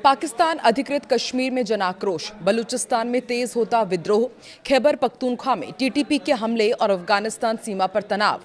पाकिस्तान अधिकृत कश्मीर में जनाक्रोश, बलूचिस्तान में तेज होता विद्रोह, खैबर पख्तूनख्वा में टीटीपी के हमले और अफगानिस्तान सीमा पर तनाव।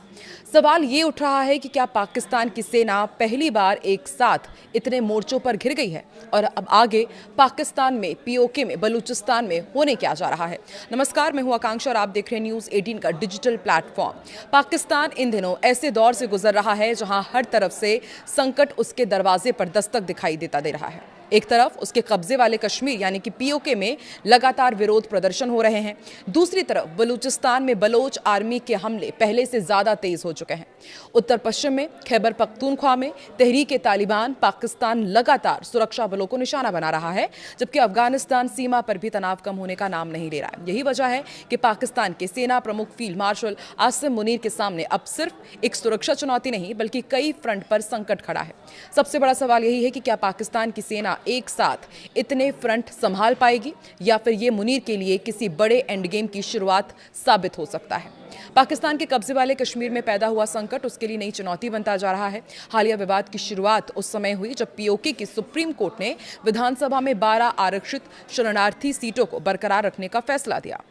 सवाल ये उठ रहा है कि क्या पाकिस्तान की सेना पहली बार एक साथ इतने मोर्चों पर घिर गई है और अब आगे पाकिस्तान में पीओके में बलूचिस्तान में होने क्या जा रहा है। नमस्कार, मैं हूं आकांक्षा और आप देख रहे हैं न्यूज़ 18 का डिजिटल प्लेटफॉर्म। पाकिस्तान इन दिनों ऐसे दौर से गुजर रहा है जहां हर तरफ से संकट उसके दरवाजे पर दस्तक दिखाई देता दे रहा है। एक तरफ उसके कब्जे वाले कश्मीर यानी कि पीओके में लगातार विरोध प्रदर्शन हो रहे हैं, दूसरी तरफ बलूचिस्तान में बलोच आर्मी के हमले पहले से ज्यादा तेज हो चुके हैं। उत्तर पश्चिम में खैबर पख्तूनख्वा में तहरीक-ए-तालिबान पाकिस्तान लगातार सुरक्षा बलों को निशाना बना रहा है, जबकि अफगानिस्तान सीमा पर भी तनाव कम होने का नाम नहीं ले रहा है। यही वजह है कि पाकिस्तान के सेना प्रमुख फील्ड मार्शल आसिम मुनीर के सामने अब सिर्फ एक सुरक्षा चुनौती नहीं बल्कि कई फ्रंट पर संकट खड़ा है। सबसे बड़ा सवाल यही है कि क्या पाकिस्तान की सेना एक साथ इतने फ्रंट संभाल पाएगी या फिर ये मुनीर के लिए किसी बड़े एंड गेम की शुरुआत साबित हो सकता है। पाकिस्तान के कब्जे वाले कश्मीर में पैदा हुआ संकट उसके लिए नई चुनौती बनता जा रहा है। हालिया विवाद की शुरुआत उस समय हुई जब पीओके की सुप्रीम कोर्ट ने विधानसभा में 12 आरक्षित शरणार्थी सीटों को बरकरार रखने का फैसला दिया।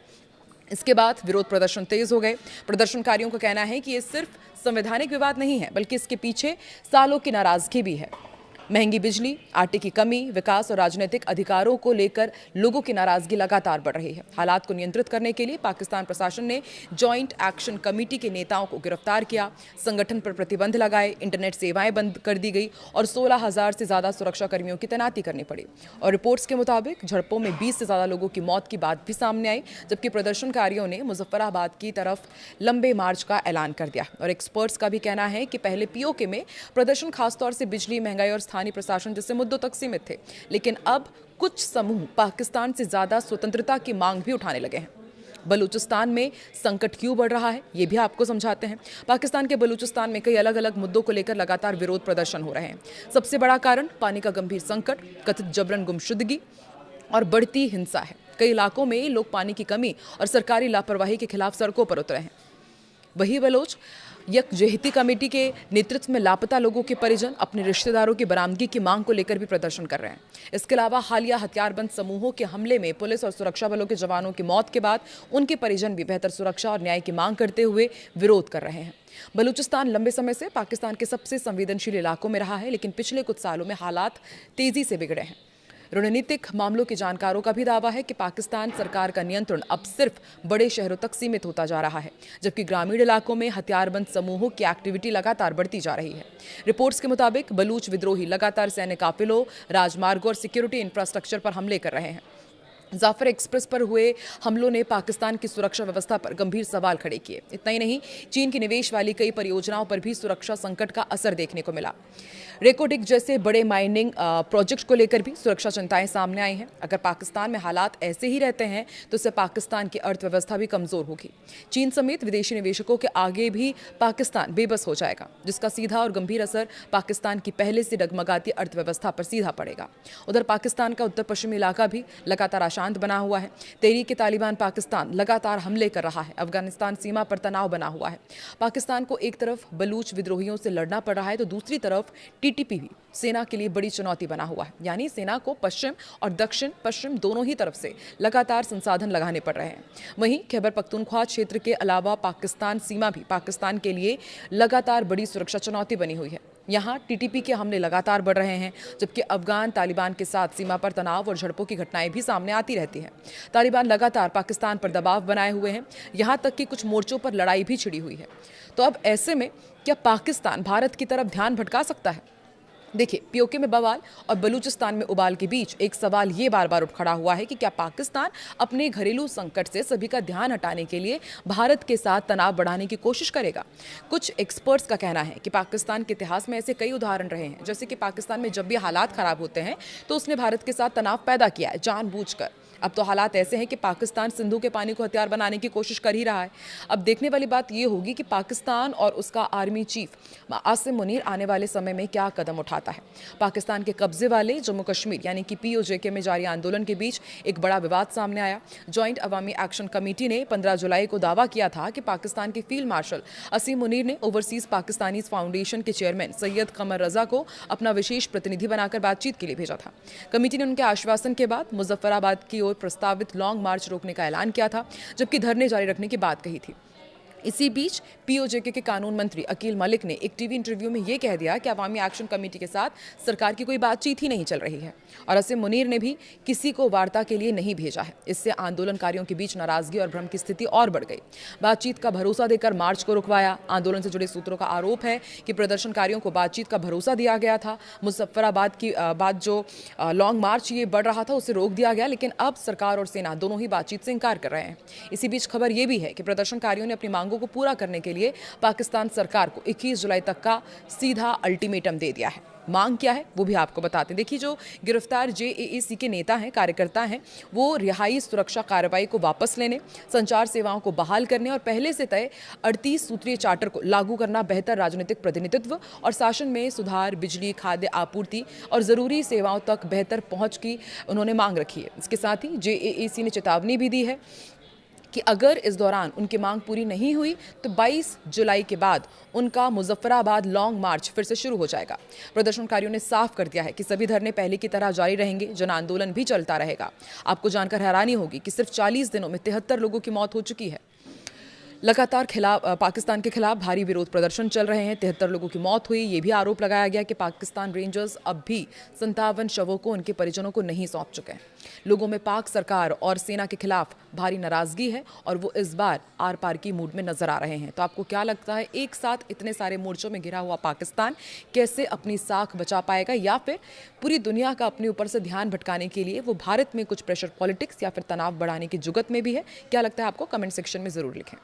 इसके बाद विरोध प्रदर्शन तेज हो गए। प्रदर्शनकारियों का कहना है कि ये सिर्फ संवैधानिक विवाद नहीं है बल्कि इसके पीछे सालों की नाराजगी भी है। महंगी बिजली, आटे की कमी, विकास और राजनीतिक अधिकारों को लेकर लोगों की नाराजगी लगातार बढ़ रही है। हालात को नियंत्रित करने के लिए पाकिस्तान प्रशासन ने जॉइंट एक्शन कमेटी के नेताओं को गिरफ्तार किया, संगठन पर प्रतिबंध लगाए, इंटरनेट सेवाएं बंद कर दी गई और 16,000 से ज्यादा सुरक्षा कर्मियों की तैनाती करनी पड़ी। और रिपोर्ट्स के मुताबिक झड़पों में 20 से ज्यादा लोगों की मौत की बात भी सामने आई, जबकि प्रदर्शनकारियों ने मुजफ्फराबाद की तरफ लंबे मार्च का ऐलान कर दिया। और एक्सपर्ट्स का भी कहना है कि पहले पीओके में प्रदर्शन खासतौर से बिजली, महंगाई और स्थानीय प्रशासन जैसे मुद्दों तक सीमित थे, लेकिन अब कुछ समूह पाकिस्तान से ज्यादा स्वतंत्रता की मांग भी उठाने लगे हैं। बलूचिस्तान में संकट क्यों बढ़ रहा है, ये भी आपको समझाते हैं। पाकिस्तान के बलूचिस्तान में कई अलग अलग मुद्दों को लेकर लगातार विरोध प्रदर्शन हो रहे हैं। सबसे बड़ा कारण पानी का गंभीर संकट, कथित जबरन गुमशुदगी और बढ़ती हिंसा है। कई इलाकों में लोग पानी की कमी और सरकारी लापरवाही के खिलाफ सड़कों पर उतरे हैं। वही बलोच यकजहती कमेटी के नेतृत्व में लापता लोगों के परिजन अपने रिश्तेदारों की बरामदगी की मांग को लेकर भी प्रदर्शन कर रहे हैं। इसके अलावा हालिया हथियारबंद समूहों के हमले में पुलिस और सुरक्षा बलों के जवानों की मौत के बाद उनके परिजन भी बेहतर सुरक्षा और न्याय की मांग करते हुए विरोध कर रहे हैं। बलूचिस्तान लंबे समय से पाकिस्तान के सबसे संवेदनशील इलाकों में रहा है, लेकिन पिछले कुछ सालों में हालात तेजी से बिगड़े हैं। रणनीतिक मामलों के जानकारों का भी दावा है कि पाकिस्तान सरकार का नियंत्रण अब सिर्फ बड़े शहरों तक सीमित होता जा रहा है, जबकि ग्रामीण इलाकों में हथियारबंद समूहों की एक्टिविटी लगातार बढ़ती जा रही है। रिपोर्ट्स के मुताबिक बलूच विद्रोही लगातार सैन्य काफिलों, राजमार्गों और सिक्योरिटी इंफ्रास्ट्रक्चर पर हमले कर रहे हैं। जाफर एक्सप्रेस पर हुए हमलों ने पाकिस्तान की सुरक्षा व्यवस्था पर गंभीर सवाल खड़े किए। इतना ही नहीं, चीन की निवेश वाली कई परियोजनाओं पर भी सुरक्षा संकट का असर देखने को मिला। रेकोडिक जैसे बड़े माइनिंग प्रोजेक्ट को लेकर भी सुरक्षा चिंताएं सामने आई हैं। अगर पाकिस्तान में हालात ऐसे ही रहते हैं तो इससे पाकिस्तान की अर्थव्यवस्था भी कमजोर होगी। चीन समेत विदेशी निवेशकों के आगे भी पाकिस्तान बेबस हो जाएगा, जिसका सीधा और गंभीर असर पाकिस्तान की पहले से डगमगाती अर्थव्यवस्था पर सीधा पड़ेगा। उधर पाकिस्तान का उत्तर पश्चिमी इलाका भी लगातार अशांत बना हुआ है। तहरीक-ए-तालिबान पाकिस्तान लगातार हमले कर रहा है। अफगानिस्तान सीमा पर तनाव बना हुआ है। पाकिस्तान को एक तरफ बलूच विद्रोहियों से लड़ना पड़ रहा है तो दूसरी तरफ टीटीपी भी सेना के लिए बड़ी चुनौती बना हुआ है। यानी सेना को पश्चिम और दक्षिण पश्चिम दोनों ही तरफ से लगातार संसाधन लगाने पड़ रहे हैं। वहीं खैबर पख्तूनख्वा क्षेत्र के अलावा पाकिस्तान सीमा भी पाकिस्तान के लिए लगातार बड़ी सुरक्षा चुनौती बनी हुई है। यहाँ टीटीपी के हमले लगातार बढ़ रहे हैं, जबकि अफगान तालिबान के साथ सीमा पर तनाव और झड़पों की घटनाएं भी सामने आती रहती हैं। तालिबान लगातार पाकिस्तान पर दबाव बनाए हुए हैं, यहाँ तक कि कुछ मोर्चों पर लड़ाई भी छिड़ी हुई है। तो अब ऐसे में क्या पाकिस्तान भारत की तरफ ध्यान भटका सकता है? देखिए, पीओके में बवाल और बलूचिस्तान में उबाल के बीच एक सवाल ये बार बार उठ खड़ा हुआ है कि क्या पाकिस्तान अपने घरेलू संकट से सभी का ध्यान हटाने के लिए भारत के साथ तनाव बढ़ाने की कोशिश करेगा। कुछ एक्सपर्ट्स का कहना है कि पाकिस्तान के इतिहास में ऐसे कई उदाहरण रहे हैं, जैसे कि पाकिस्तान में जब भी हालात खराब होते हैं तो उसने भारत के साथ तनाव पैदा किया है जानबूझकर। अब तो हालात ऐसे हैं कि पाकिस्तान सिंधु के पानी को हथियार बनाने की कोशिश कर ही रहा है। अब देखने वाली बात यह होगी कि पाकिस्तान और उसका आर्मी चीफ आसिम मुनीर आने वाले समय में क्या कदम उठाता है। पाकिस्तान के कब्जे वाले जम्मू कश्मीर यानी कि POJK में जारी आंदोलन के बीच एक बड़ा विवाद सामने आया। जॉइंट अवामी एक्शन कमेटी ने 15 जुलाई को दावा किया था कि पाकिस्तान के फील्ड मार्शल असीम मुनीर ने ओवरसीज पाकिस्तानी फाउंडेशन के चेयरमैन सैयद कमर रजा को अपना विशेष प्रतिनिधि बनाकर बातचीत के लिए भेजा था। कमेटी ने उनके आश्वासन के बाद मुजफ्फराबाद की ओर प्रस्तावित लॉन्ग मार्च रोकने का ऐलान किया था, जबकि धरने जारी रखने की बात कही थी। इसी बीच POJK के कानून मंत्री अकील मलिक ने एक टीवी इंटरव्यू में यह कह दिया कि अवामी एक्शन कमेटी के साथ सरकार की कोई बातचीत ही नहीं चल रही है और असीम मुनीर ने भी किसी को वार्ता के लिए नहीं भेजा है। इससे आंदोलनकारियों के बीच नाराजगी और भ्रम की स्थिति और बढ़ गई। बातचीत का भरोसा देकर मार्च को रुकवाया। आंदोलन से जुड़े सूत्रों का आरोप है कि प्रदर्शनकारियों को बातचीत का भरोसा दिया गया था। मुजफ्फराबाद की बात जो लॉन्ग मार्च ये बढ़ रहा था उसे रोक दिया गया, लेकिन अब सरकार और सेना दोनों ही बातचीत से इंकार कर रहे हैं। इसी बीच खबर यह भी है कि प्रदर्शनकारियों ने अपनी मांगों को पूरा करने के लिए पाकिस्तान सरकार को 21 जुलाई तक का सीधा अल्टीमेटम दे दिया है। मांग क्या है वो भी आपको बताते हैं। देखिए, जो गिरफ्तार JAAC के नेता हैं, कार्यकर्ता हैं, वो रिहाई सुरक्षा कार्रवाई को वापस लेने, संचार सेवाओं को बहाल करने और पहले से तय 38 सूत्रीय चार्टर को लागू करना, बेहतर राजनीतिक प्रतिनिधित्व और शासन में सुधार, बिजली, खाद्य आपूर्ति और जरूरी सेवाओं तक बेहतर पहुंच की उन्होंने मांग रखी है। इसके साथ ही JAAC ने चेतावनी भी दी है कि अगर इस दौरान उनकी मांग पूरी नहीं हुई तो 22 जुलाई के बाद उनका मुजफ्फराबाद लॉन्ग मार्च फिर से शुरू हो जाएगा। प्रदर्शनकारियों ने साफ कर दिया है कि सभी धरने पहले की तरह जारी रहेंगे, जन आंदोलन भी चलता रहेगा। आपको जानकर हैरानी होगी कि सिर्फ 40 दिनों में 73 लोगों की मौत हो चुकी है। लगातार पाकिस्तान के खिलाफ भारी विरोध प्रदर्शन चल रहे हैं। 73 लोगों की मौत हुई। ये भी आरोप लगाया गया कि पाकिस्तान रेंजर्स अब भी 57 शवों को उनके परिजनों को नहीं सौंप चुके हैं। लोगों में पाक सरकार और सेना के खिलाफ भारी नाराजगी है और वो इस बार आर पार की मूड में नजर आ रहे हैं। तो आपको क्या लगता है, एक साथ इतने सारे मोर्चों में घिरा हुआ पाकिस्तान कैसे अपनी साख बचा पाएगा, या फिर पूरी दुनिया का अपने ऊपर से ध्यान भटकाने के लिए वो भारत में कुछ प्रेशर पॉलिटिक्स या फिर तनाव बढ़ाने की जुगत में भी है? क्या लगता है आपको? कमेंट सेक्शन में जरूर लिखें।